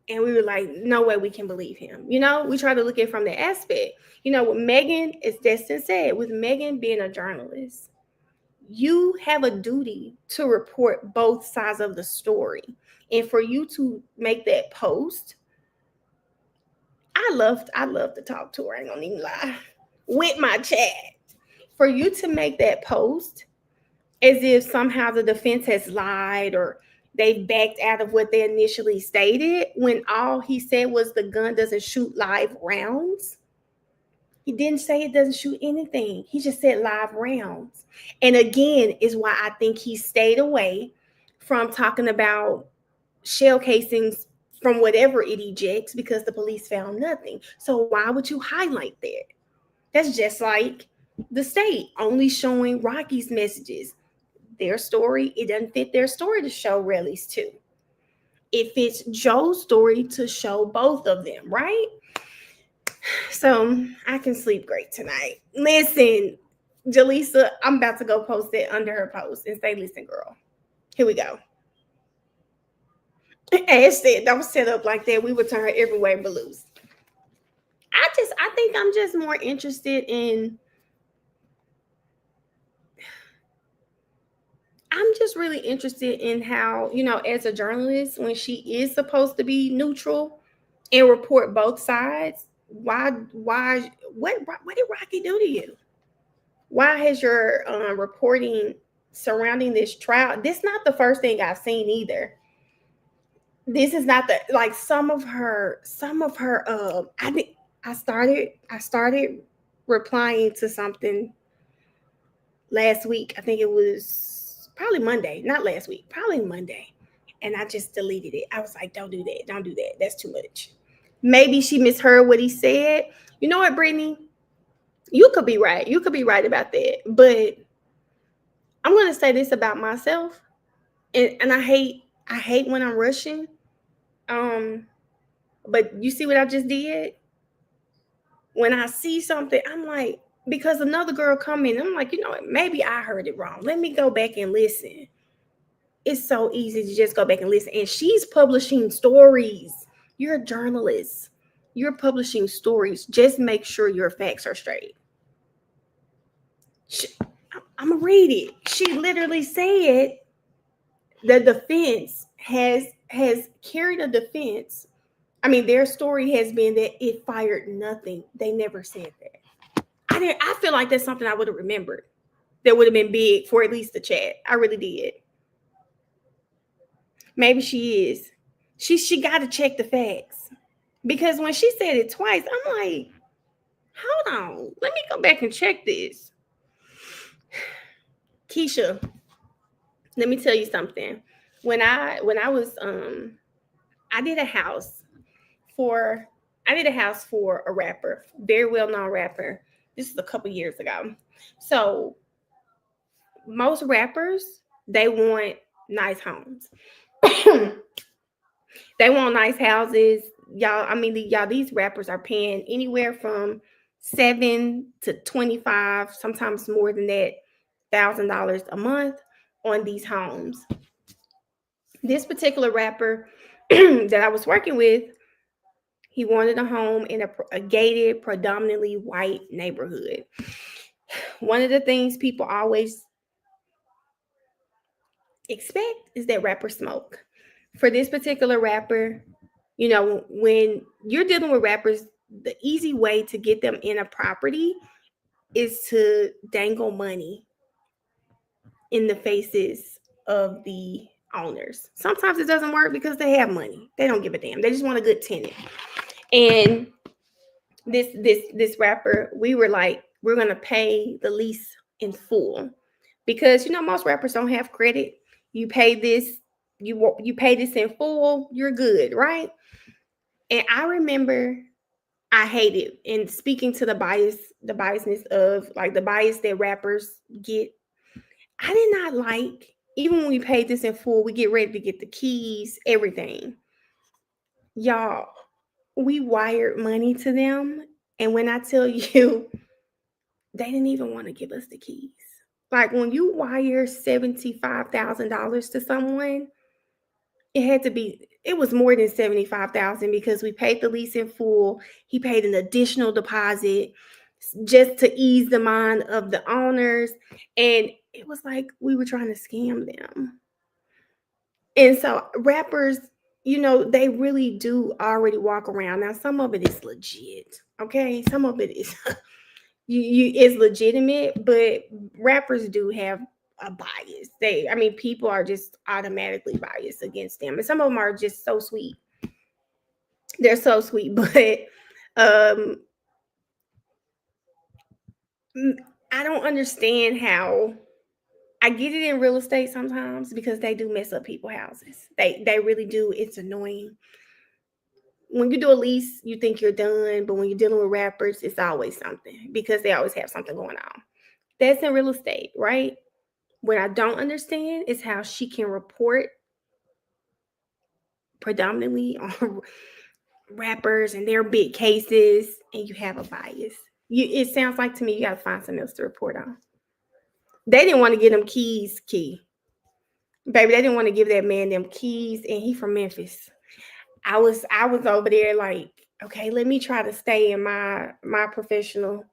And we were like, no way we can believe him. You know, we try to look at it from the aspect. You know, with Megan, as Destin said, with Megan being a journalist, you have a duty to report both sides of the story. And for you to make that post, I love to talk to her, I ain't gonna even lie, with my chat. For you to make that post as if somehow the defense has lied or they've backed out of what they initially stated, when all he said was the gun doesn't shoot live rounds. He didn't say it doesn't shoot anything. He just said live rounds. And again, is why I think he stayed away from talking about shell casings from whatever it ejects, because the police found nothing. So why would you highlight that? That's just like the state only showing Rocky's messages. Their story, it doesn't fit their story to show Relly's too. It fits Joe's story to show both of them, right? So I can sleep great tonight. Listen, Jaleesa, I'm about to go post it under her post and say, listen, girl, here we go. Ash said, don't set up like that. We would turn her everywhere but loose. I think I'm just more interested in, I'm just really interested in how, you know, as a journalist, when she is supposed to be neutral and report both sides, what did Rocky do to you? Why has your reporting surrounding this trial? This is not the first thing I've seen either. This is not the, like, some of her I started replying to something last week. I think it was probably Monday, not last week, probably Monday. And I just deleted it. I was like, don't do that. Don't do that. That's too much. Maybe she misheard what he said. You know what, Brittany? You could be right. You could be right about that. But I'm going to say this about myself. And I hate when I'm rushing. But you see what I just did? When I see something, I'm like, because another girl come in, I'm like, you know what? Maybe I heard it wrong. Let me go back and listen. It's so easy to just go back and listen. And she's publishing stories. You're a journalist. You're publishing stories. Just make sure your facts are straight. I'm going to read it. She literally said the defense has carried a defense. I mean, their story has been that it fired nothing. They never said that. I feel like that's something I would have remembered. That would have been big for at least the chat. I really did. Maybe she is. She got to check the facts. Because when she said it twice, I'm like, hold on. Let me go back and check this. Keisha, let me tell you something. When I was I did a house for a rapper, very well-known rapper. This is a couple years ago. So most rappers, they want nice homes. They want nice houses. These rappers are paying anywhere from $7 to $25, sometimes more than that, $1,000 a month on these homes. This particular rapper that I was working with, he wanted a home in a gated, predominantly white neighborhood. One of the things people always expect is that rappers smoke. For this particular rapper, you know, when you're dealing with rappers, the easy way to get them in a property is to dangle money in the faces of the owners. Sometimes it doesn't work because they have money. They don't give a damn. They just want a good tenant. And this rapper, we were like, we're going to pay the lease in full, because, you know, most rappers don't have credit. You pay this, you pay this in full, you're good, right? And I remember I hate it. And speaking to the biasness of like the bias that rappers get, I did not like, even when we paid this in full, we get ready to get the keys, everything. Y'all, we wired money to them. And when I tell you, they didn't even want to give us the keys. Like when you wire $75,000 to someone, it was more than 75,000 because we paid the lease in full. He paid an additional deposit just to ease the mind of the owners. And it was like we were trying to scam them. And so rappers, they really do already walk around. Now, some of it is legit. Okay. Some of it is is legitimate, but rappers do have a bias. People are just automatically biased against them. And some of them are just so sweet. They're so sweet, but um I don't understand how. I get it in real estate sometimes because they do mess up people's houses. They really do. It's annoying. When you do a lease, you think you're done, but when you're dealing with rappers, it's always something because they always have something going on. That's in real estate, right? What I don't understand is how she can report predominantly on rappers and their big cases, and you have a bias. It sounds like to me you got to find something else to report on. They didn't want to get them keys, baby. They didn't want to give that man them keys, and he from Memphis. I was over there like, okay, let me try to stay in my professional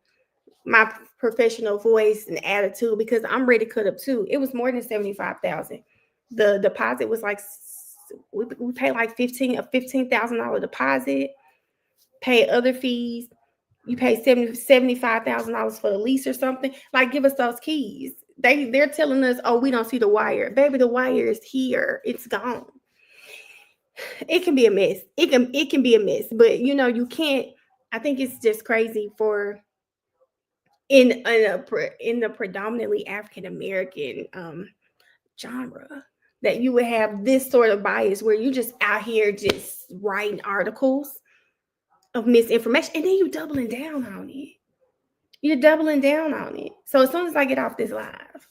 voice and attitude because I'm ready to cut up too. It was more than 75,000. The deposit was like we paid like $15,000 deposit, pay other fees. You pay $75,000 for the lease or something. Like, give us those keys. They're telling us, oh, we don't see the wire. Baby, the wire is here. It's gone. It can be a mess. It can be a mess, but you can't. I think it's just crazy for in the predominantly African American genre that you would have this sort of bias where you just out here just writing articles of misinformation and then you doubling down on it. You're doubling down on it. So as soon as I get off this live,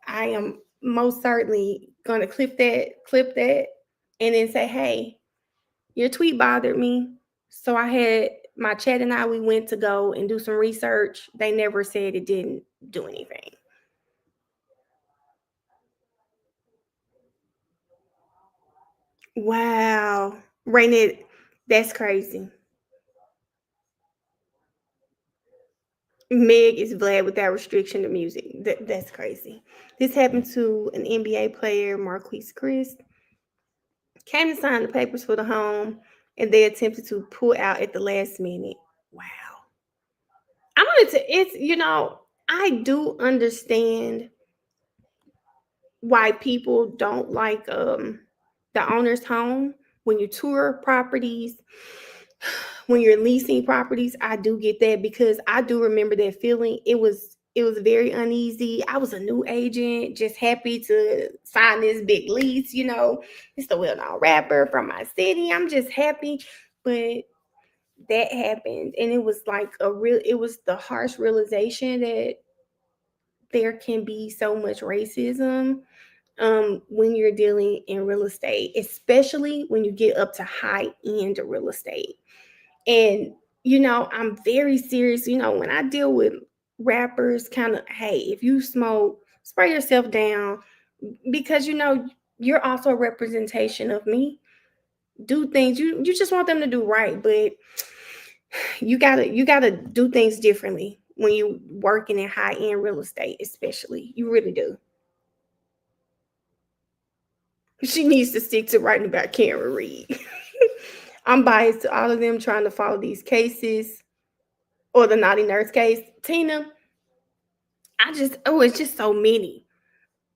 I am most certainly going to clip that, and then say, hey, your tweet bothered me. So I had my chat and we went to go and do some research. They never said it didn't do anything. Wow. Rainette, that's crazy. Meg is Vlad without restriction to music. That's crazy. This happened to an NBA player, Marquise Chris. Came to sign the papers for the home, and they attempted to pull out at the last minute. Wow. I'm gonna I do understand why people don't like the owner's home when you tour properties, when you're leasing properties. I do get that because I do remember that feeling. It was very uneasy. I was a new agent, just happy to sign this big lease. It's a well-known rapper from my city. I'm just happy, but that happened, and it was like it was the harsh realization that there can be so much racism when you're dealing in real estate, especially when you get up to high-end real estate. And I'm very serious. When I deal with rappers, kind of, hey, if you smoke, spray yourself down, because you're also a representation of me. Do things you just want them to do right, but you gotta do things differently when you working in high-end real estate, especially. You really do. She needs to stick to writing about Karen Reed. I'm biased to all of them trying to follow these cases or the naughty nurse case. Tina, it's just so many.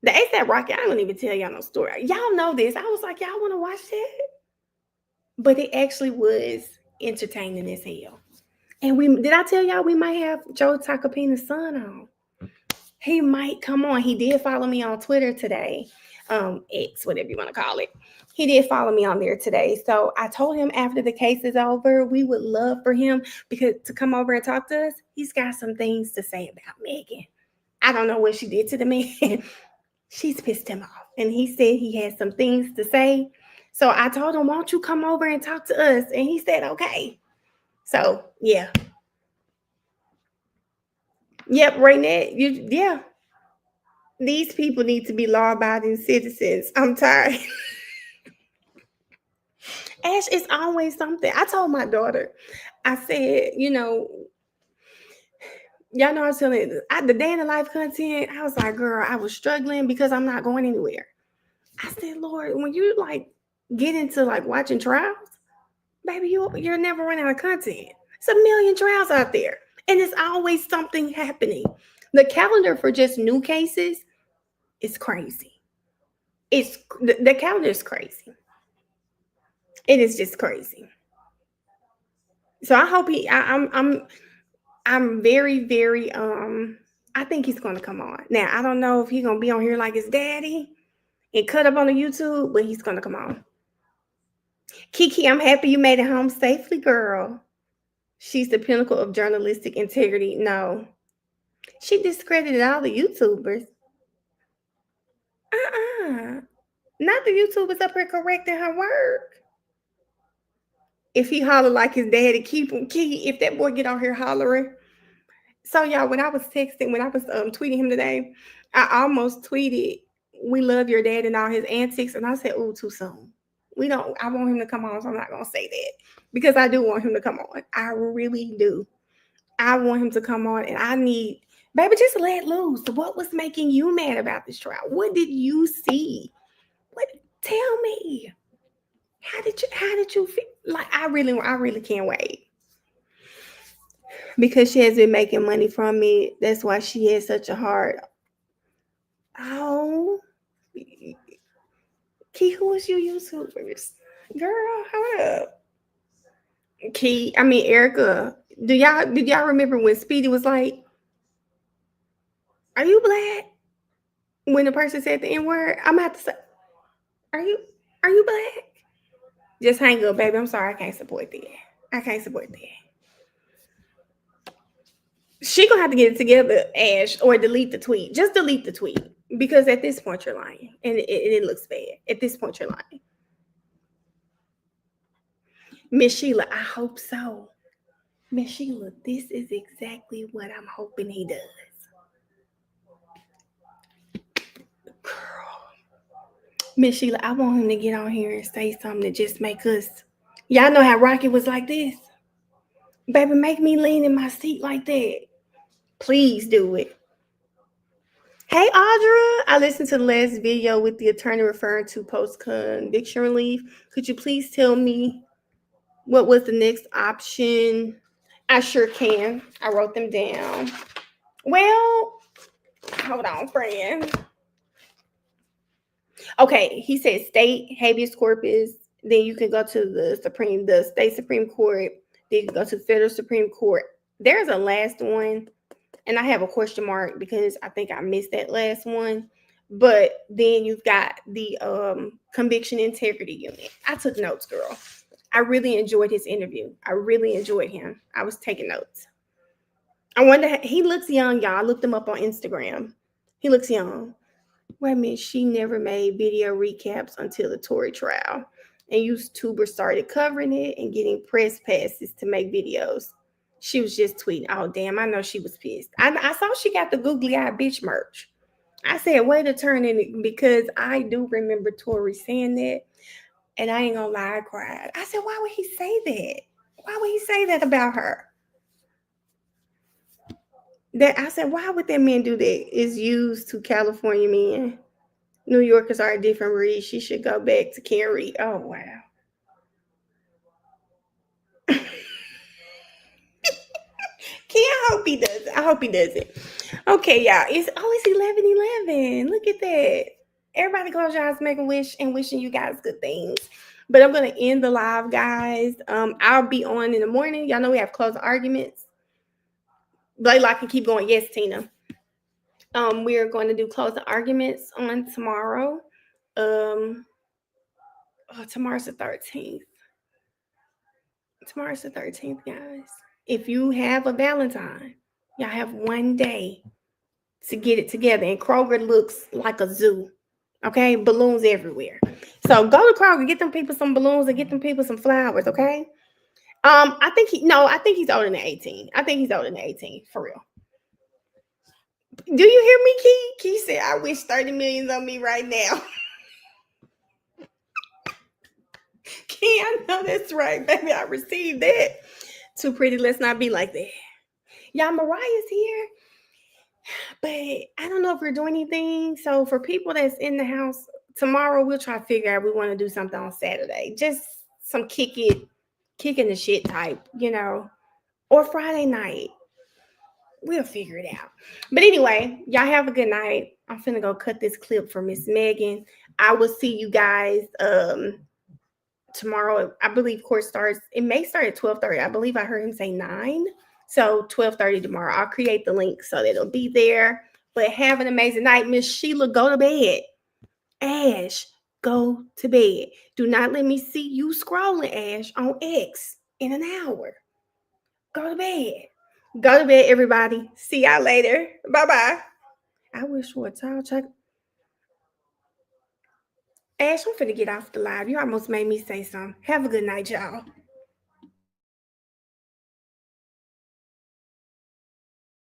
The ASAP Rocky, I don't even tell y'all no story. Y'all know this. I was like, y'all want to watch that? But it actually was entertaining as hell. And did I tell y'all we might have Joe Tacopina's son on? He might come on. He did follow me on Twitter today. X, whatever you want to call it. He did follow me on there today. So I told him after the case is over, we would love for him to come over and talk to us. He's got some things to say about Megan. I don't know what she did to the man. She's pissed him off. And he said he had some things to say. So I told him, won't you come over and talk to us? And he said, okay. So, yeah. Yep, Raynette, yeah. These people need to be law-abiding citizens. I'm tired. Ash, it's always something. I told my daughter, I said, y'all know I was telling the day in the life content, I was like, girl, I was struggling because I'm not going anywhere. I said, Lord, when you get into watching trials, baby, you're never running out of content. It's a million trials out there. And it's always something happening. The calendar for just new cases is crazy. The calendar is crazy. It is just crazy. So I hope I'm very, very, I think he's going to come on. Now, I don't know if he's going to be on here like his daddy and cut up on the YouTube, but he's going to come on. Kiki, I'm happy you made it home safely, girl. She's the pinnacle of journalistic integrity. No, she discredited all the YouTubers. Not the YouTubers up here correcting her work. If he holler like his daddy, keep him. If that boy get on here hollering. So y'all, when I was tweeting him today, I almost tweeted, "We love your dad and all his antics," and I said, "Ooh, too soon. I want him to come on, so I'm not gonna say that because I do want him to come on. I really do. I want him to come on, and I need, baby, just let loose. What was making you mad about this trial? What did you see? Tell me. How did you feel? I really can't wait. Because she has been making money from me. That's why she has such a heart. Oh, Key, who is you YouTubers? Girl, hold up. Erica. Did y'all remember when Speedy was like, "Are you black?" When the person said the N-word, I'm gonna have to say, Are you black? Just hang up, baby. I'm sorry, I can't support that. She gonna have to get it together, Ash, or delete the tweet. Just delete the tweet because at this point you're lying, and it looks bad. At this point you're lying. Miss Sheila, I hope so. Miss Sheila, this is exactly what I'm hoping he does. Girl, Miss Sheila, I want him to get on here and say something to just make us. Y'all know how Rocky was like this. Baby, make me lean in my seat like that. Please do it. Hey, Audra, I listened to the last video with the attorney referring to post-conviction relief. Could you please tell me what was the next option? I sure can. I wrote them down. Well, hold on, friend. Okay, he said state habeas corpus. Then you can go to the state Supreme Court. Then you can go to the federal Supreme Court. There's a last one. And I have a question mark because I think I missed that last one. But then you've got the conviction integrity unit. I took notes, girl. I really enjoyed his interview. I really enjoyed him. I was taking notes. I wonder, he looks young, y'all. I looked him up on Instagram. He looks young. Wait a minute, she never made video recaps until the Tory trial. And YouTubers started covering it and getting press passes to make videos. She was just tweeting. Oh, damn, I know she was pissed. I saw she got the googly eye bitch merch. I said, way to turn in it, because I do remember Tory saying that. And I ain't gonna lie, I cried. I said, why would he say that? Why would he say that about her? I said, why would that man do that? It's used to California men. New Yorkers are a different breed. She should go back to Carrie. Oh, wow. I hope he does it. Okay, y'all. It's 11:11. Look at that. Everybody close your eyes, make a wish, and wishing you guys good things. But I'm going to end the live, guys. I'll be on in the morning. Y'all know we have closing arguments. Blaylock can keep going. Yes, Tina. We're going to do closing arguments on tomorrow. Tomorrow's the 13th. Tomorrow's the 13th, guys. If you have a Valentine, y'all have one day to get it together. And Kroger looks like a zoo. Okay? Balloons everywhere. So go to Kroger, get them people some balloons and get them people some flowers, okay? I think he's older than 18. I think he's older than 18, for real. Do you hear me, Key? Key said, I wish 30 million on me right now. Key, I know that's right, baby. I received that. Too pretty, let's not be like that. Y'all, Mariah's here. But I don't know if we're doing anything. So for people that's in the house, tomorrow we'll try to figure out we want to do something on Saturday. Just some kicking the shit type, or Friday night. We'll figure it out. But anyway, y'all have a good night. I'm finna go cut this clip for Miss Megan. I will see you guys tomorrow. I believe court starts. It may start at 12:30. I believe I heard him say 9. So 12:30 tomorrow. I'll create the link so that it'll be there. But have an amazing night. Miss Sheila, go to bed. Ash, go to bed. Do not let me see you scrolling, Ash, on X in an hour. Go to bed. Go to bed, everybody. See y'all later. Bye-bye. I wish for a towel check. Ash, I'm finna get off the live. You almost made me say something. Have a good night, y'all.